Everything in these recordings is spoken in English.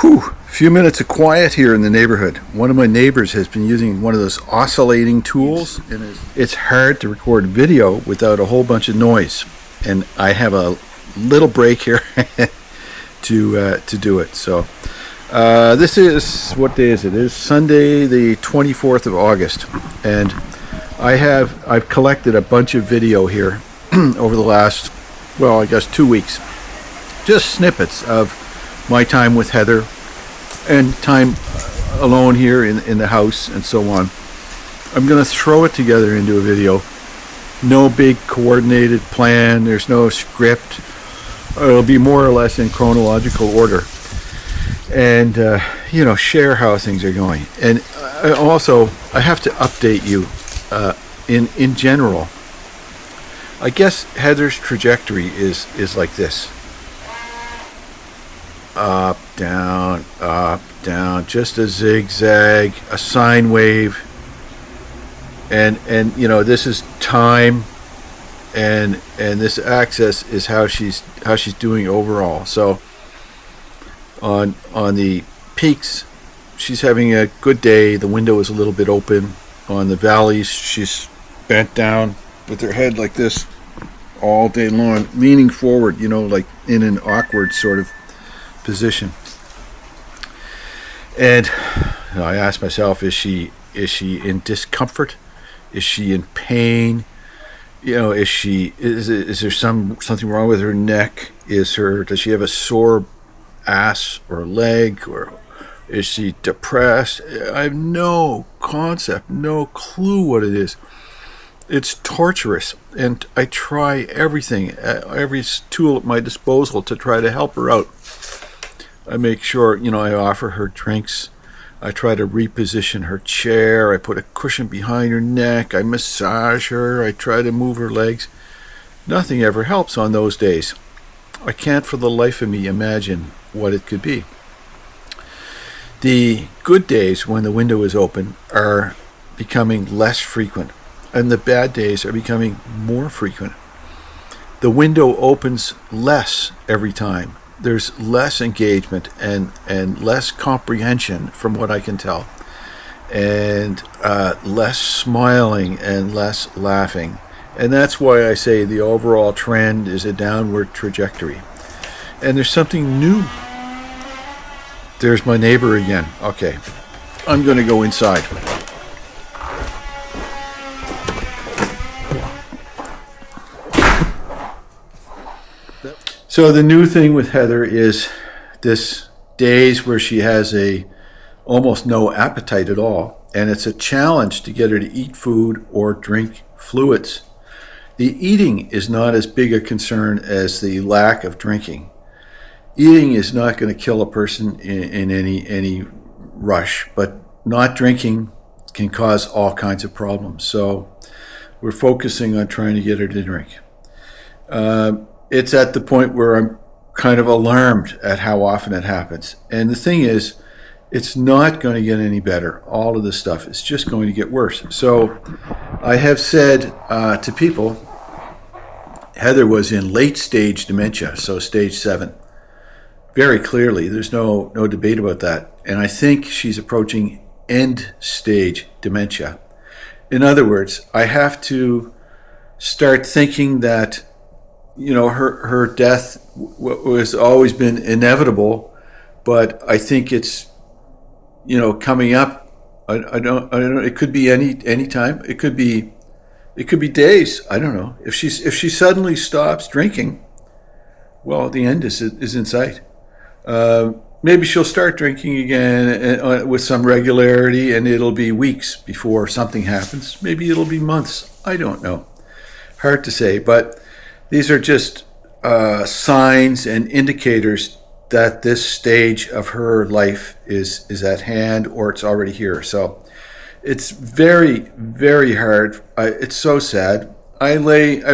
Whew, a few minutes of quiet here in the neighborhood. One of my neighbors has been using one of those oscillating tools, and it's hard to record video without a whole bunch of noise. And I have a little break here to do it. So this is, what day is it? It is Sunday, the 24th of August, and I've collected a bunch of video here over the last, well, I guess 2 weeks. Just snippets of my time with Heather and time alone here in the house and so on. I'm going to throw it together into a video. No big coordinated plan. There's no script. It'll be more or less in chronological order. And, share how things are going. And I have to update you in general. I guess Heather's trajectory is like this. Up, down, just a zigzag, a sine wave, and this is time, and this axis is how she's doing overall. So on the peaks, she's having a good day. The window is a little bit open. On the valleys, she's bent down with her head like this all day long, leaning forward, like in an awkward sort of position. And I asked myself, is she in discomfort? Is she in pain? Is there something wrong with her neck? Does she have a sore ass or leg, or is she depressed? I have no concept, no clue what it is. It's torturous, and I try everything, every tool at my disposal to try to help her out. I make sure, I offer her drinks. I try to reposition her chair. I put a cushion behind her neck. I massage her. I try to move her legs. Nothing ever helps on those days. I can't for the life of me imagine what it could be. The good days when the window is open are becoming less frequent, and the bad days are becoming more frequent. The window opens less every time. There's less engagement and less comprehension from what I can tell, and less smiling and less laughing. And that's why I say the overall trend is a downward trajectory. And there's something new. There's my neighbor again. Okay, I'm going to go inside. So the new thing with Heather is this days where she has almost no appetite at all, and it's a challenge to get her to eat food or drink fluids. The eating is not as big a concern as the lack of drinking. Eating is not going to kill a person in any rush, but not drinking can cause all kinds of problems. So we're focusing on trying to get her to drink. It's at the point where I'm kind of alarmed at how often it happens. And the thing is, it's not going to get any better. All of this stuff is just going to get worse. So I have said to people, Heather was in late stage dementia, so stage 7. Very clearly, there's no debate about that. And I think she's approaching end stage dementia. In other words, I have to start thinking that her death was always been inevitable, but I think it's, coming up. I don't know. It could be any time. It could be days. I don't know. If she suddenly stops drinking, well, the end is in sight. Maybe she'll start drinking again with some regularity, and it'll be weeks before something happens. Maybe it'll be months. I don't know. Hard to say, but these are just signs and indicators that this stage of her life is at hand, or it's already here. So it's very, very hard. It's so sad. I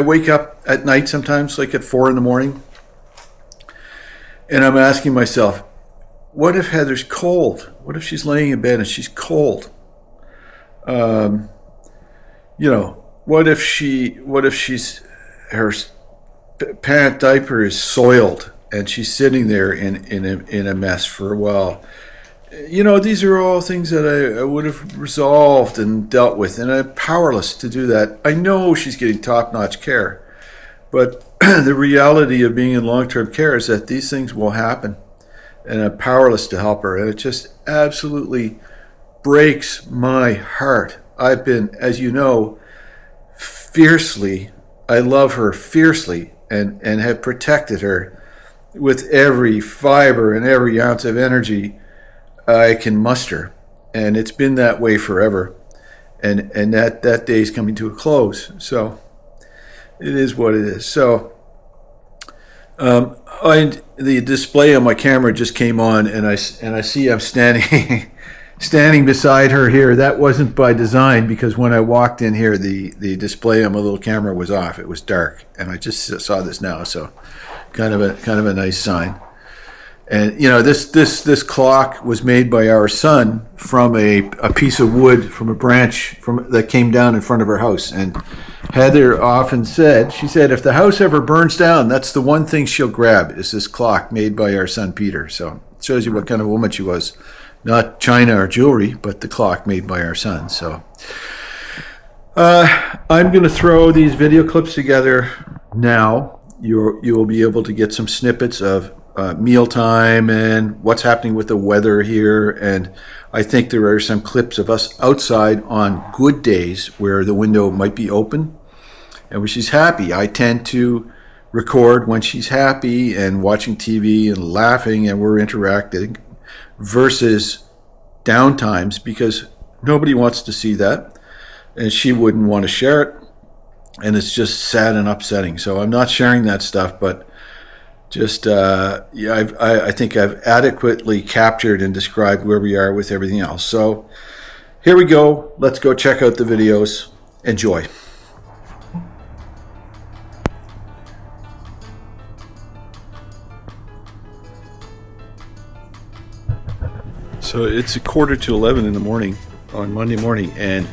wake up at night sometimes, like at 4 a.m, and I'm asking myself, what if Heather's cold? What if she's laying in bed and she's cold? What if she's her parent diaper is soiled and she's sitting there in a mess for a while. You know, these are all things that I would have resolved and dealt with, and I'm powerless to do that. I know she's getting top-notch care, but the reality of being in long-term care is that these things will happen, and I'm powerless to help her, and it just absolutely breaks my heart. I've been, as you know, I love her fiercely, and have protected her with every fiber and every ounce of energy I can muster, and it's been that way forever, and that day is coming to a close. So it is what it is. So the display on my camera just came on, and I see I'm standing standing beside her here. That wasn't by design, because when I walked in here, the display on my little camera was off. It was dark, and I just saw this now. So kind of a nice sign. And you know, this clock was made by our son from a piece of wood from a branch that came down in front of her house. And Heather often said, she said, if the house ever burns down, that's the one thing she'll grab, is this clock made by our son Peter. So it shows you what kind of woman she was. Not china or jewelry, but the clock made by our son. So I'm going to throw these video clips together now. You will be able to get some snippets of mealtime and what's happening with the weather here. And I think there are some clips of us outside on good days where the window might be open and where she's happy. I tend to record when she's happy and watching TV and laughing and we're interacting, versus downtimes, because nobody wants to see that and she wouldn't want to share it, and it's just sad and upsetting. So I'm not sharing that stuff, but just I think I've adequately captured and described where we are with everything else. So here we go. Let's go check out the videos. Enjoy. So it's 10:45 in the morning on Monday morning, and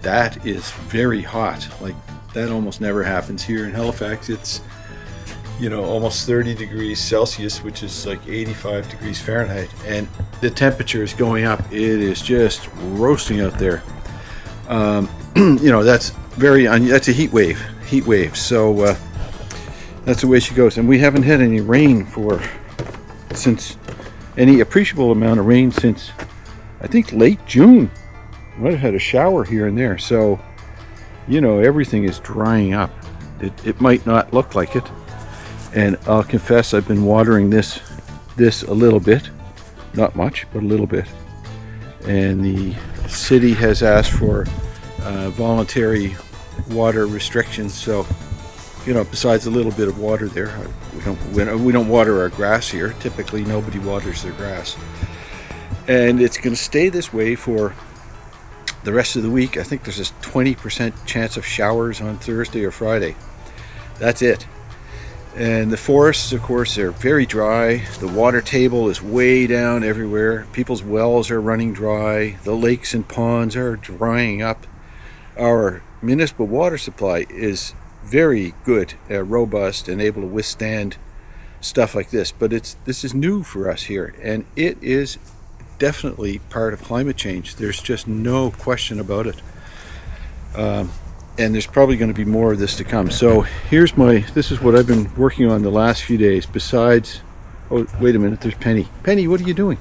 that is very hot. Like, that almost never happens here in Halifax. It's, you know, almost 30 degrees Celsius, which is like 85 degrees Fahrenheit, and the temperature is going up. It is just roasting out there. You know, that's that's a heat wave. So that's the way she goes. And we haven't had any rain since any appreciable amount of rain since, I think, late June. Might have had a shower here and there. So, you know, everything is drying up. It might not look like it. And I'll confess, I've been watering this a little bit. Not much, but a little bit. And the city has asked for voluntary water restrictions. So, you know, besides a little bit of water there, we don't water our grass here. Typically, nobody waters their grass. And it's going to stay this way for the rest of the week. I think there's a 20% chance of showers on Thursday or Friday. That's it. And the forests, of course, are very dry. The water table is way down everywhere. People's wells are running dry. The lakes and ponds are drying up. Our municipal water supply is very good, robust, and able to withstand stuff like this. But this is new for us here, and it is definitely part of climate change. There's just no question about it. And there's probably going to be more of this to come. So this is what I've been working on the last few days. Besides, oh, wait a minute, there's Penny. Penny, what are you doing?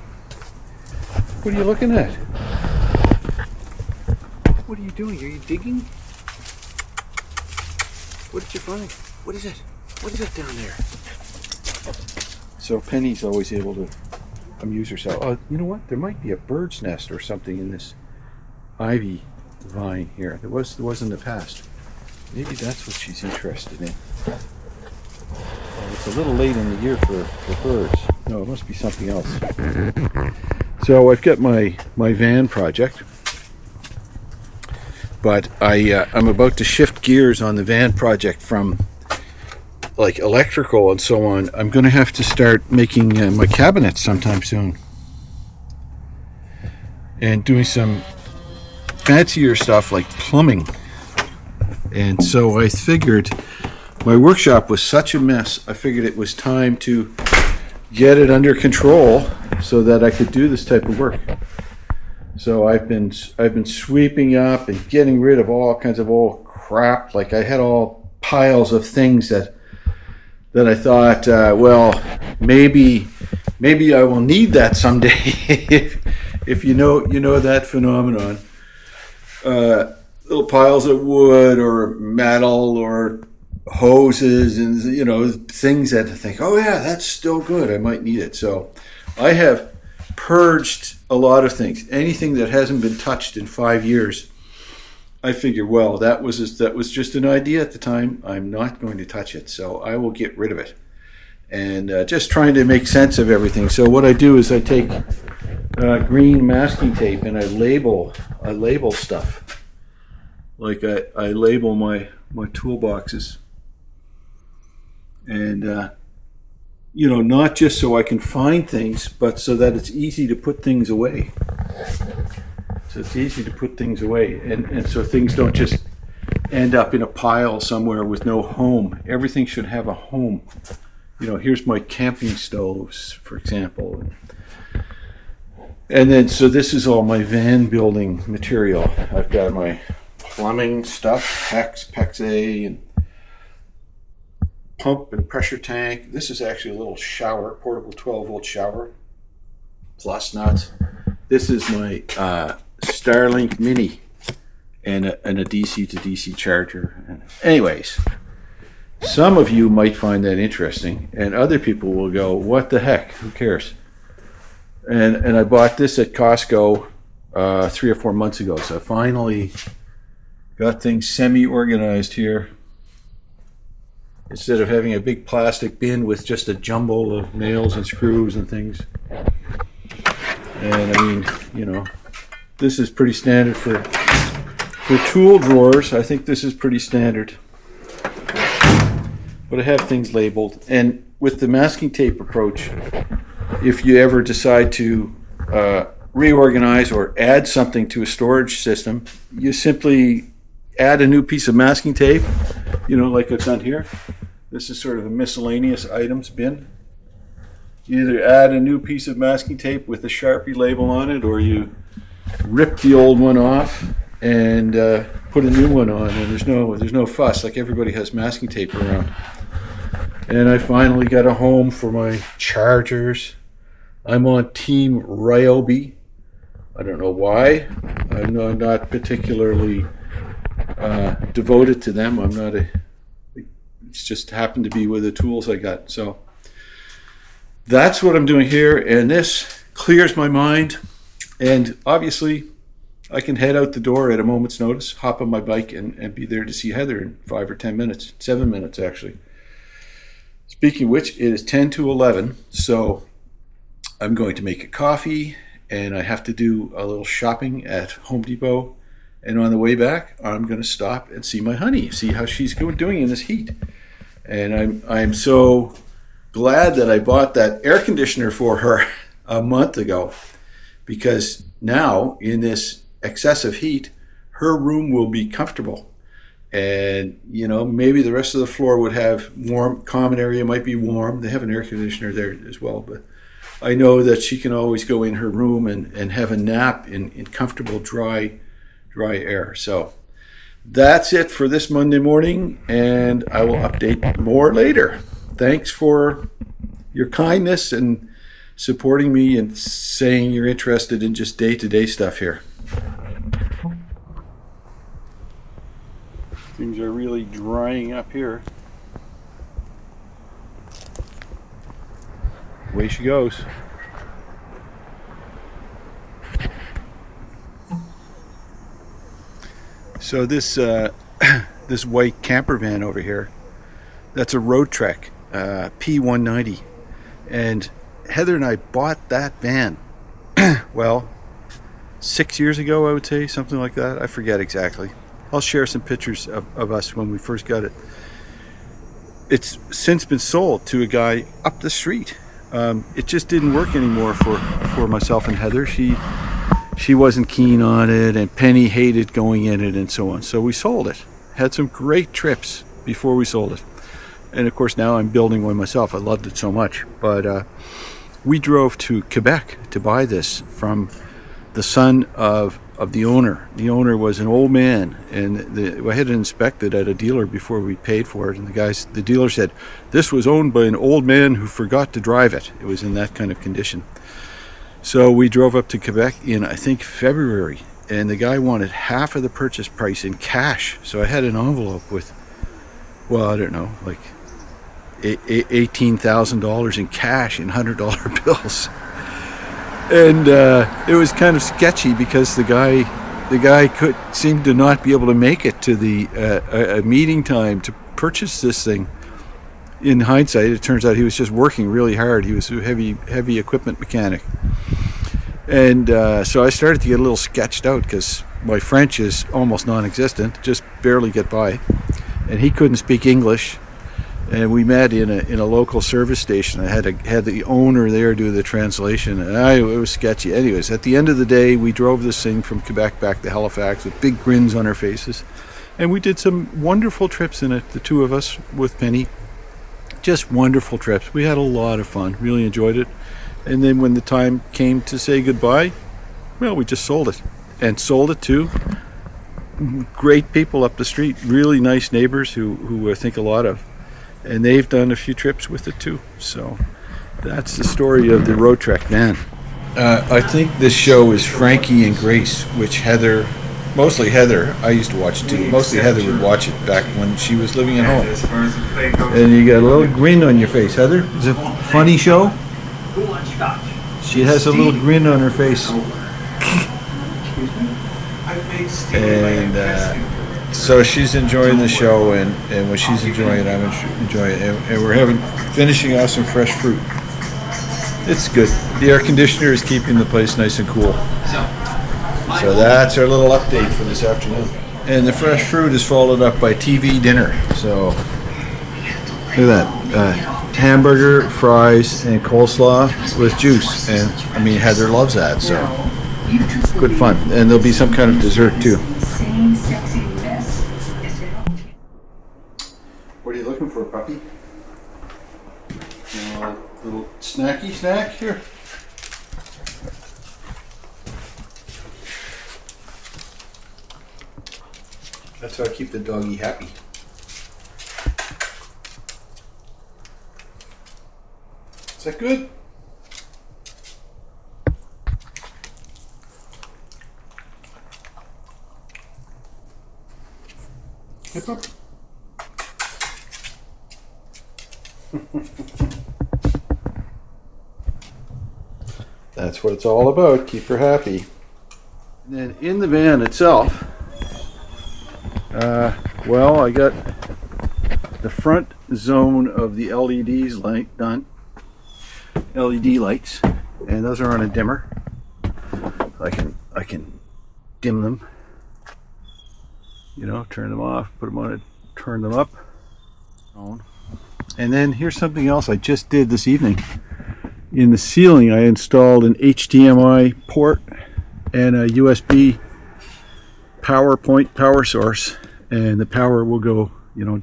What are you looking at? What are you doing? Are you digging? What did you find? What is it? What is it down there? So Penny's always able to amuse herself. Oh, you know what? There might be a bird's nest or something in this ivy vine here. There was in the past. Maybe that's what she's interested in. Oh, it's a little late in the year for birds. No, it must be something else. So I've got my van project, but I'm about to shift gears on the van project from like electrical and so on. I'm going to have to start making my cabinets sometime soon and doing some fancier stuff like plumbing. And so I figured, my workshop was such a mess, I figured it was time to get it under control so that I could do this type of work. So I've been sweeping up and getting rid of all kinds of old crap. Like I had all piles of things that I thought, well, maybe I will need that someday. if you know that phenomenon. Little piles of wood or metal or hoses and things that I think, oh yeah, that's still good, I might need it. So I have purged a lot of things. Anything that hasn't been touched in 5 years, I figure, well, that was just an idea at the time. I'm not going to touch it, so I will get rid of it. And just trying to make sense of everything. So what I do is I take green masking tape and I label stuff. Like I label my toolboxes. And not just so I can find things, but so that it's easy to put things away. So it's easy to put things away, and so things don't just end up in a pile somewhere with no home. Everything should have a home. Here's my camping stoves, for example. And then, so this is all my van building material. I've got my plumbing stuff, PEX A, and pump and pressure tank. This is actually a little shower, portable 12-volt shower, plus nuts. This is my Starlink Mini and a DC to DC charger. Anyways, some of you might find that interesting, and other people will go, what the heck, who cares? And I bought this at Costco 3 or 4 months ago, so I finally got things semi-organized here. Instead of having a big plastic bin with just a jumble of nails and screws and things. And I mean, this is pretty standard for tool drawers. I think this is pretty standard. But I have things labeled. And with the masking tape approach, if you ever decide to reorganize or add something to a storage system, you simply add a new piece of masking tape, like it's on here. This is sort of a miscellaneous items bin. You either add a new piece of masking tape with a Sharpie label on it, or you rip the old one off and put a new one on, and there's no fuss. Like, everybody has masking tape around. And I finally got a home for my chargers. I'm on Team Ryobi. I don't know why. I'm not particularly devoted to them. It's just happened to be with the tools I got. So that's what I'm doing here, and this clears my mind. And obviously, I can head out the door at a moment's notice, hop on my bike, and be there to see Heather in 5 or 10 minutes, 7 minutes actually. Speaking of which, it is 10 to 11, so I'm going to make a coffee, and I have to do a little shopping at Home Depot. And on the way back, I'm going to stop and see my honey, see how she's doing in this heat. And I'm so glad that I bought that air conditioner for her a month ago, because now in this excessive heat, her room will be comfortable. And, maybe the rest of the floor would have warm, common area might be warm. They have an air conditioner there as well, but I know that she can always go in her room and have a nap in comfortable, dry air. So that's it for this Monday morning, and I will update more later. Thanks for your kindness and supporting me and saying you're interested in just day-to-day stuff here. Things are really drying up here. Away she goes. So this this white camper van over here, that's a Roadtrek P190, and Heather and I bought that van, well, 6 years ago, I would say, something like that. I forget exactly. I'll share some pictures of us when we first got it. It's since been sold to a guy up the street. It just didn't work anymore for myself and Heather. She wasn't keen on it, and Penny hated going in it, and so on. So we sold it. Had some great trips before we sold it. And of course now I'm building one myself. I loved it so much. But we drove to Quebec to buy this from the son of the owner. The owner was an old man, and I had it inspected at a dealer before we paid for it. And the dealer said, this was owned by an old man who forgot to drive it. It was in that kind of condition. So we drove up to Quebec in, I think, February, and the guy wanted half of the purchase price in cash. So I had an envelope with, well, I don't know, like $18,000 in cash in $100 bills. And it was kind of sketchy because the guy could seem to not be able to make it to the a meeting time to purchase this thing. In hindsight, it turns out he was just working really hard. He was a heavy equipment mechanic. And so I started to get a little sketched out because my French is almost non-existent, just barely get by. And he couldn't speak English. And we met in a local service station. I had the owner there do the translation, and it was sketchy. Anyways, at the end of the day, we drove this thing from Quebec back to Halifax with big grins on our faces. And we did some wonderful trips in it, the two of us with Penny. Just wonderful trips. We had a lot of fun, really enjoyed it. And then when the time came to say goodbye, well, we just sold it. And sold it to great people up the street, really nice neighbors who I think a lot of. And they've done a few trips with it too. So that's the story of the Roadtrek van. I think this show is Frankie and Grace, which mostly Heather, I used to watch it too. Mostly Heather would watch it back when she was living at home. And you got a little grin on your face, Heather. Is it a funny show? She has a little grin on her face. And so she's enjoying the show, and when she's enjoying it, I'm enjoying it. And we're finishing off some fresh fruit. It's good. The air conditioner is keeping the place nice and cool. So that's our little update for this afternoon. And the fresh fruit is followed up by TV dinner. So look at that. Hamburger, fries, and coleslaw with juice. And I mean, Heather loves that, so good fun. And there'll be some kind of dessert too. What are you looking for, puppy? Little snacky snack here. That's how I keep the doggy happy. Is that good? Hey, pup. That's what it's all about. Keep her happy. And then in the van itself, well, I got the front zone of the LEDs light done. LED lights, and those are on a dimmer. I can dim them. You know, turn them off, put them on it, turn them up. And then here's something else I just did this evening. In the ceiling, I installed an HDMI port and a USB power source, and the power will go,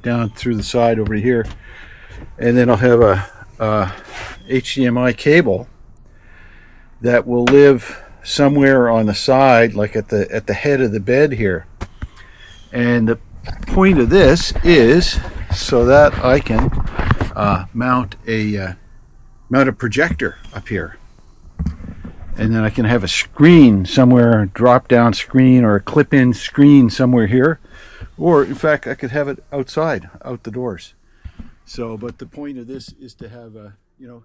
down through the side over here, and then I'll have a HDMI cable that will live somewhere on the side, like at the head of the bed here. And the point of this is so that I can mount a projector up here, and then I can have a screen somewhere, a drop-down screen or a clip-in screen somewhere here, or in fact I could have it outside, out the doors. So, but the point of this is to have a,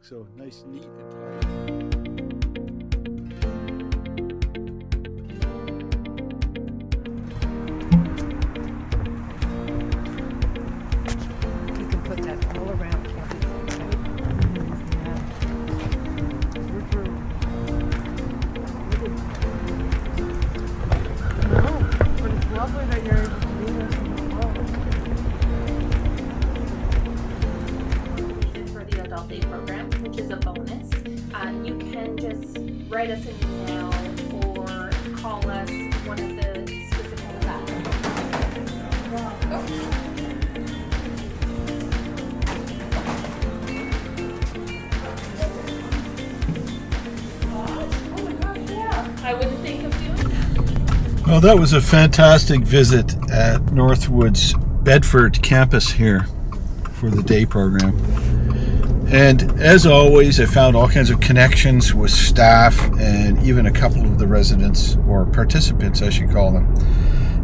so nice, neat and tidy. Write us an email or call us one of the specific Well, that was a fantastic visit at Northwood's Bedford campus here for the day program. And as always, I found all kinds of connections with staff and even a couple of the residents, or participants I should call them.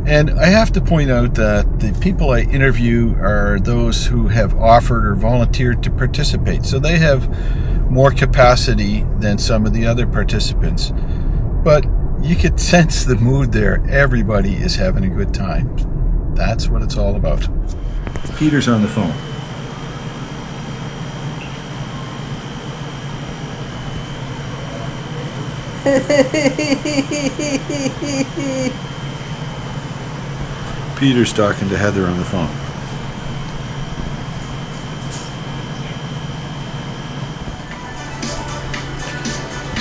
And I have to point out that the people I interview are those who have offered or volunteered to participate. So they have more capacity than some of the other participants. But you could sense the mood there. Everybody is having a good time. That's what it's all about. Peter's on the phone. Peter's talking to Heather on the phone.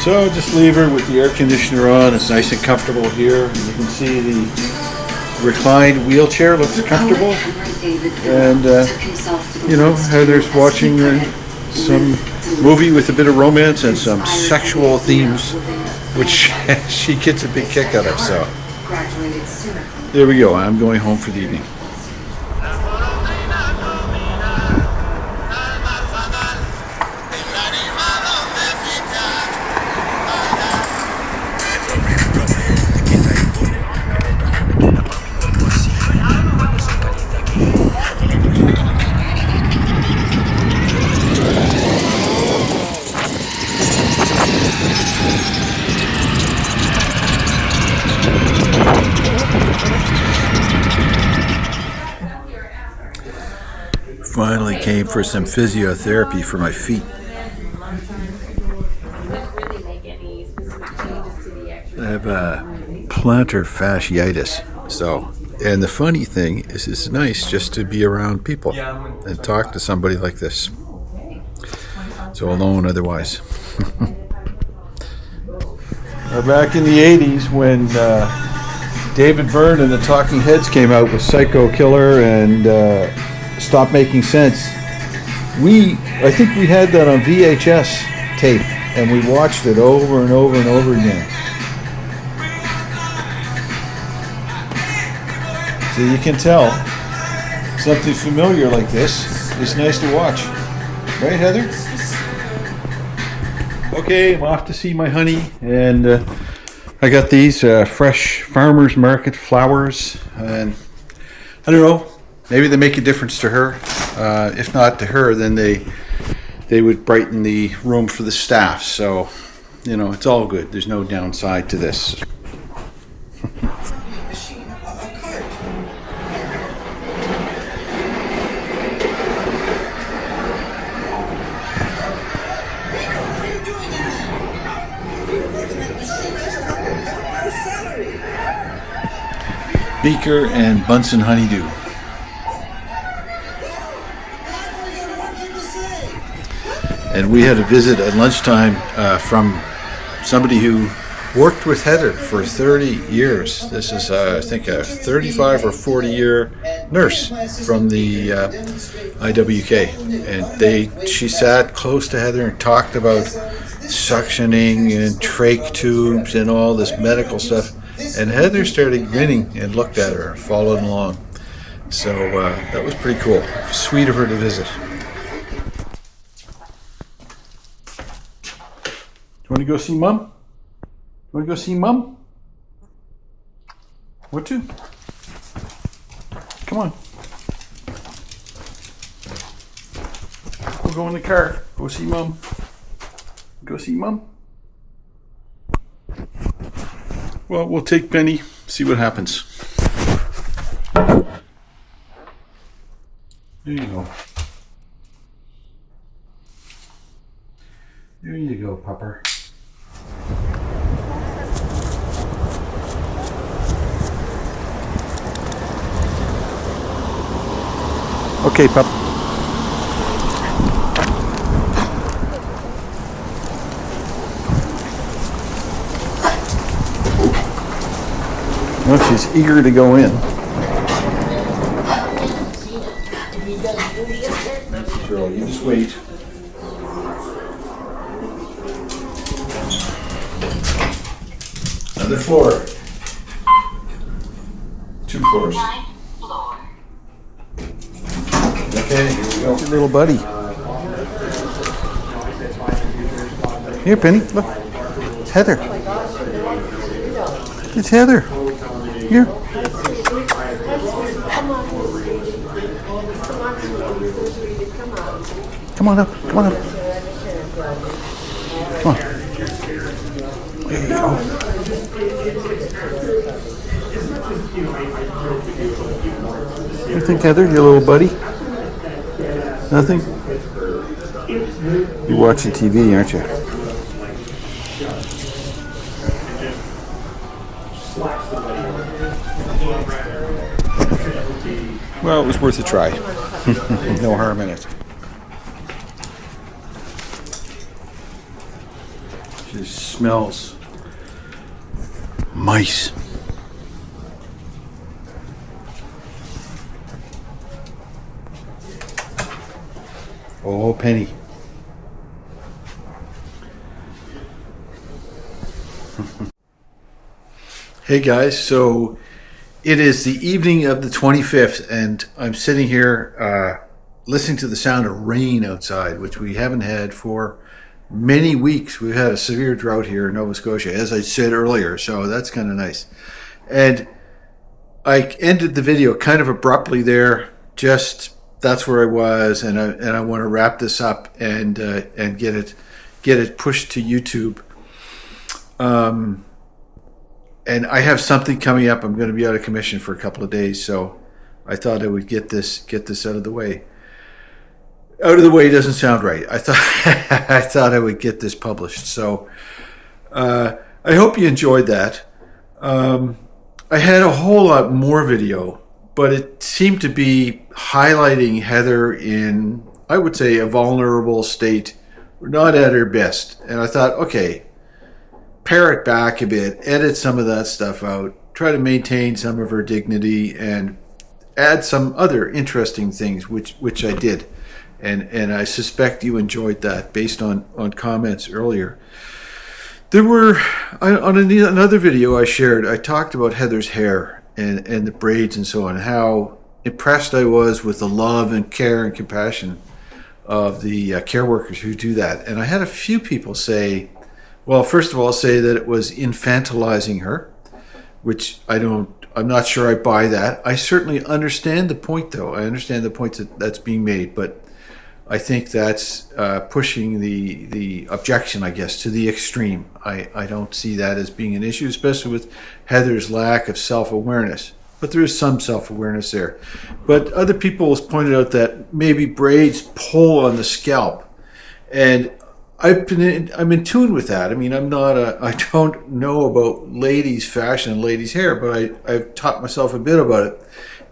So just leave her with the air conditioner on. It's nice and comfortable here. You can see the reclined wheelchair looks comfortable. And, you know, Heather's watching some movie with a bit of romance and some sexual themes, which she gets a big kick out of. So there we go. I'm going home for the evening. Finally came for some physiotherapy for my feet. I have plantar fasciitis. So, and the funny thing is, it's nice just to be around people and talk to somebody like this. So alone otherwise. Back in the 80s when David Byrne and the Talking Heads came out with Psycho Killer and Stop Making Sense. I think we had that on VHS tape, and we watched it over and over and over again. So you can tell something familiar like this is nice to watch. Right, Heather? Okay, I'm off to see my honey, and I got these fresh farmers market flowers, and I don't know, maybe they make a difference to her. If not to her, then they would brighten the room for the staff. So, you know, it's all good. There's no downside to this. Beaker and Bunsen Honeydew. And we had a visit at lunchtime from somebody who worked with Heather for 30 years. This is, I think, a 35 or 40-year nurse from the IWK. And she sat close to Heather and talked about suctioning and trach tubes and all this medical stuff. And Heather started grinning and looked at her and followed along. So that was pretty cool. Sweet of her to visit. You want to go see Mom? You want to go see Mom? What to? Come on. We'll go in the car. Go see Mom. Go see Mom. Well, we'll take Benny, see what happens. There you go. There you go, pupper. Okay, pup. Well, she's eager to go in. Sure, you just wait. Another floor. 2 floors. Okay, here we go. Your little buddy. Here, Penny, look. It's Heather. It's Heather. Here. Come on up. Come on up. Come on. There you go. What do you think, Heather? Your little buddy? Nothing? You're watching TV, aren't you? Well, it was worth a try. No harm in it. She smells mice. Oh, Penny. Hey guys, so it is the evening of the 25th and I'm sitting here listening to the sound of rain outside, which we haven't had for many weeks. We've had a severe drought here in Nova Scotia, as I said earlier, so that's kind of nice. And I ended the video kind of abruptly there, just that's where I was, and I want to wrap this up and get it pushed to YouTube. And I have something coming up. I'm going to be out of commission for a couple of days, so I thought I would get this out of the way. Out of the way doesn't sound right. I thought I would get this published. So I hope you enjoyed that. I had a whole lot more video, but it seemed to be highlighting Heather in, I would say, a vulnerable state, not at her best. And I thought, okay, pare it back a bit, edit some of that stuff out, try to maintain some of her dignity, and add some other interesting things, which I did. And I suspect you enjoyed that based on comments earlier. There were, on another video I shared, I talked about Heather's hair and the braids and so on, how impressed I was with the love and care and compassion of the care workers who do that. And I had a few people say, well, first of all, say that it was infantilizing her, which I'm not sure I buy that. I certainly understand the point, though. I understand the point that's being made, but I think that's pushing the objection, I guess, to the extreme. I don't see that as being an issue, especially with Heather's lack of self-awareness. But there is some self-awareness there. But other people have pointed out that maybe braids pull on the scalp, and I'm in tune with that. I mean, I don't know about ladies' fashion and ladies' hair, but I've taught myself a bit about it.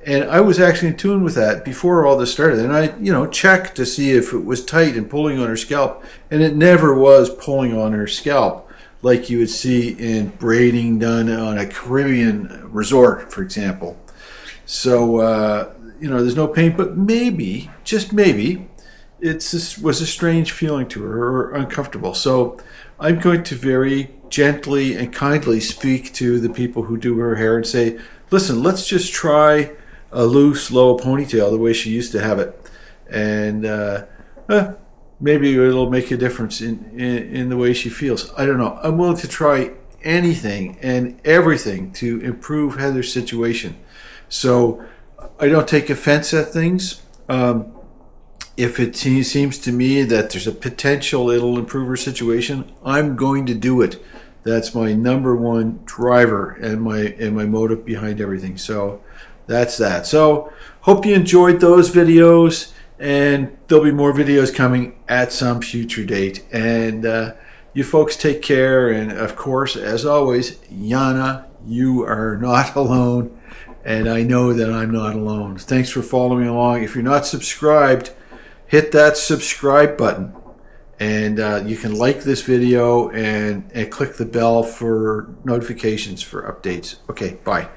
And I was actually in tune with that before all this started. And I, checked to see if it was tight and pulling on her scalp. And it never was pulling on her scalp like you would see in braiding done on a Caribbean resort, for example. So, there's no pain, but maybe, just maybe, was a strange feeling to her, or uncomfortable. So I'm going to very gently and kindly speak to the people who do her hair and say, listen, let's just try a loose, low ponytail the way she used to have it. And maybe it'll make a difference in the way she feels. I don't know. I'm willing to try anything and everything to improve Heather's situation. So I don't take offense at things. If it seems to me that there's a potential it'll improve her situation, I'm going to do it. That's my number one driver and my motive behind everything. So that's that. So hope you enjoyed those videos, and there'll be more videos coming at some future date. And you folks take care. And of course, as always, Yana, you are not alone. And I know that I'm not alone. Thanks for following along. If you're not subscribed, hit that subscribe button, and you can like this video and click the bell for notifications for updates. Okay, bye.